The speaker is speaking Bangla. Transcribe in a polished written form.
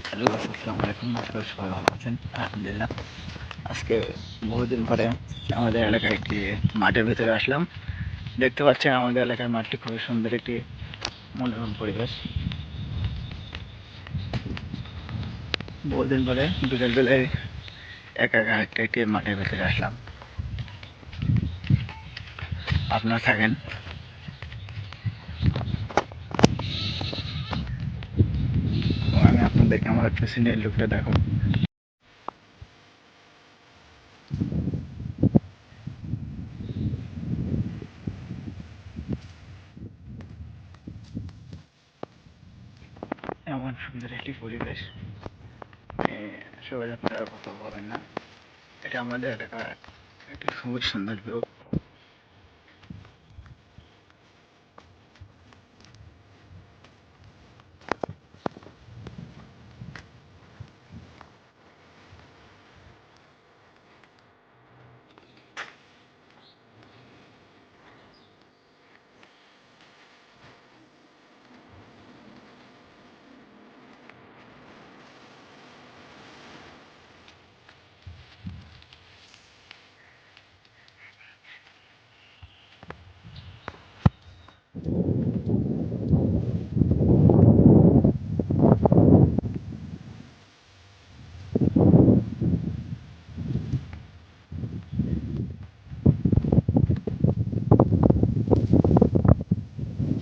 হ্যালো, আসসালামু আলাইকুম। আশা করি সবাই ভালো আছেন। আলহামদুলিল্লাহ। আজকে বহুদিন পরে আমাদের এলাকায় একটি মাঠের ভিতরে আসলাম। দেখতে পাচ্ছেন আমাদের এলাকার মাঠটি খুবই সুন্দর একটি মনোরম পরিবেশ। বহুদিন পরে বিকেল বেলায় একা একা একটি মাঠের ভিতরে আসলাম। আপনারা থাকেন। আমি আপনাদেরকে আমার পেছনের লুকটা দেখাবো। এমন সুন্দর একটি পরিবেশ সবাই আপনারা কথা বলেন না। এটা আমাদের এলাকার একটি খুবই সুন্দর ভিউ।